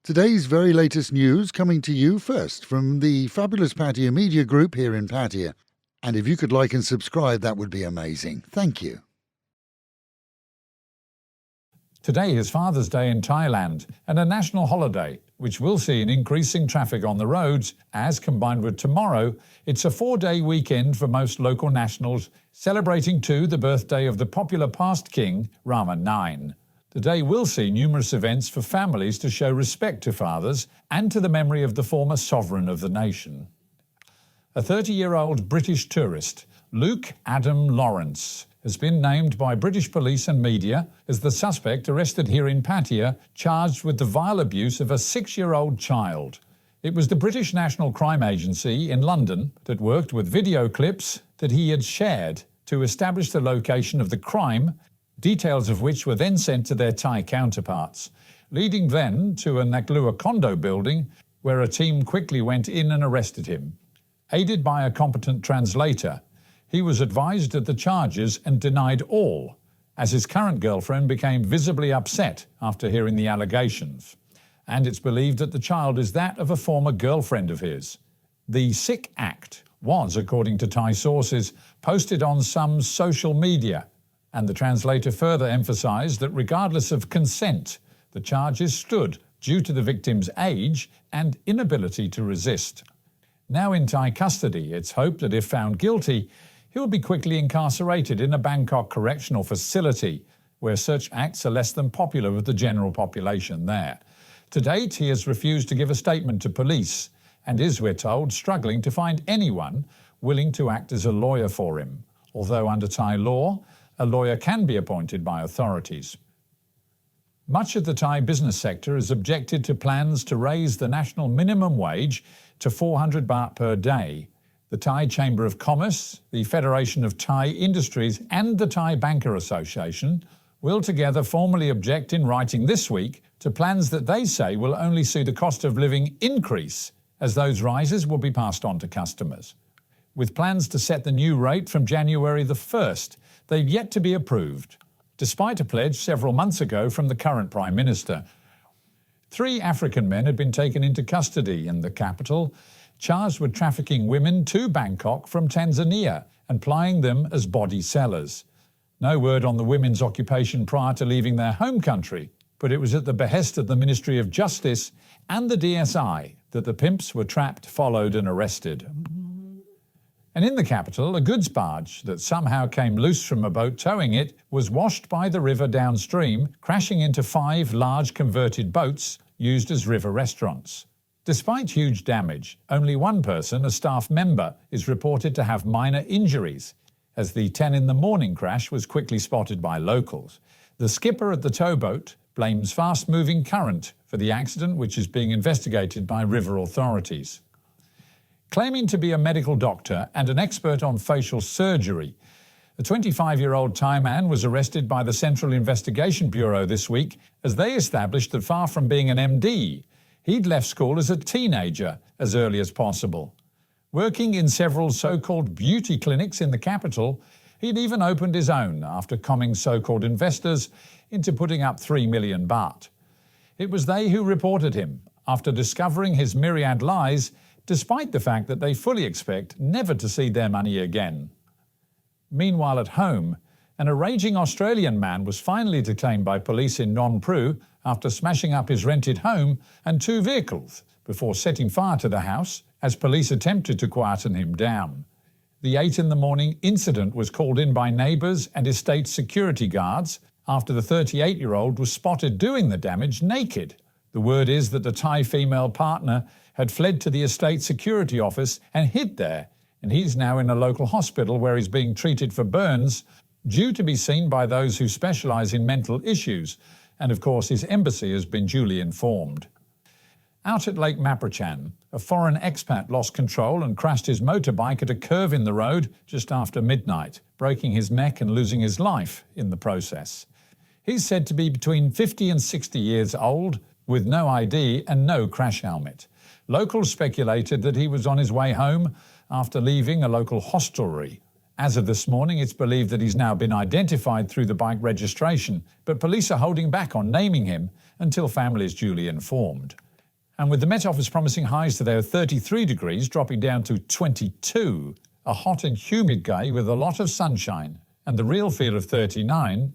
Today's very latest news coming to you first from the fabulous Pattaya Media Group here in Pattaya. And if you could like and subscribe, that would be amazing. Thank you. Today is Father's Day in Thailand and a national holiday, which will see an increasing traffic on the roads as, combined with tomorrow, it's a 4-day weekend for most local nationals, celebrating too the birthday of the popular past king, Rama IX. The day will see numerous events for families to show respect to fathers and to the memory of the former sovereign of the nation. A 30-year-old British tourist, Luke Adam Lawrence, has been named by British police and media as the suspect arrested here in Pattaya, charged with the vile abuse of a 6-year-old child. It was the British National Crime Agency in London that worked with video clips that he had shared to establish the location of the crime, details of which were then sent to their Thai counterparts, leading then to a Naklua condo building where a team quickly went in and arrested him. Aided by a competent translator, he was advised of the charges and denied all, as his current girlfriend became visibly upset after hearing the allegations. And it's believed that the child is that of a former girlfriend of his. The sick act was, according to Thai sources, posted on some social media, and the translator further emphasised that regardless of consent, the charges stood due to the victim's age and inability to resist. Now in Thai custody, it's hoped that if found guilty, he will be quickly incarcerated in a Bangkok correctional facility, where such acts are less than popular with the general population there. To date, he has refused to give a statement to police and is, we're told, struggling to find anyone willing to act as a lawyer for him, although under Thai law, a lawyer can be appointed by authorities. Much of the Thai business sector has objected to plans to raise the national minimum wage to 400 baht per day. The Thai Chamber of Commerce, the Federation of Thai Industries and the Thai Banker Association will together formally object in writing this week to plans that they say will only see the cost of living increase, as those rises will be passed on to customers. With plans to set the new rate from January the 1st, they've yet to be approved, despite a pledge several months ago from the current Prime Minister. 3 African men had been taken into custody in the capital, charged with trafficking women to Bangkok from Tanzania and plying them as body sellers. No word on the women's occupation prior to leaving their home country, but it was at the behest of the Ministry of Justice and the DSI that the pimps were trapped, followed and arrested. And in the capital, a goods barge that somehow came loose from a boat towing it was washed by the river downstream, crashing into 5 large converted boats used as river restaurants. Despite huge damage, only one person, a staff member, is reported to have minor injuries, as the 10 in the morning crash was quickly spotted by locals. The skipper at the towboat blames fast-moving current for the accident, which is being investigated by river authorities. Claiming to be a medical doctor and an expert on facial surgery, a 25-year-old Thai man was arrested by the Central Investigation Bureau this week as they established that far from being an MD, he'd left school as a teenager as early as possible. Working in several so-called beauty clinics in the capital, he'd even opened his own after conning so-called investors into putting up 3 million baht. It was they who reported him after discovering his myriad lies, despite the fact that they fully expect never to see their money again. Meanwhile at home, a raging Australian man was finally detained by police in Non Pru after smashing up his rented home and 2 vehicles before setting fire to the house as police attempted to quieten him down. The 8 in the morning incident was called in by neighbours and estate security guards after the 38-year-old was spotted doing the damage naked. The word is that the Thai female partner had fled to the estate security office and hid there, and he's now in a local hospital where he's being treated for burns, due to be seen by those who specialise in mental issues, and of course his embassy has been duly informed. Out at Lake Maprachan, a foreign expat lost control and crashed his motorbike at a curve in the road just after midnight, breaking his neck and losing his life in the process. He's said to be between 50 and 60 years old, with no ID and no crash helmet. Locals speculated that he was on his way home after leaving a local hostelry. As of this morning, it's believed that he's now been identified through the bike registration, but police are holding back on naming him until family is duly informed. And with the Met Office promising highs today of 33 degrees, dropping down to 22, a hot and humid day with a lot of sunshine, and the real feel of 39.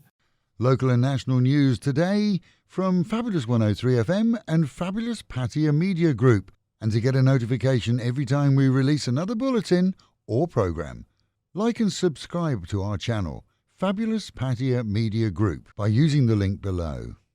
Local and national news today from Fabulous 103 FM and Fabulous Pattaya Media Group. And to get a notification every time we release another bulletin or programme, like and subscribe to our channel, Fabulous Pattaya Media Group, by using the link below.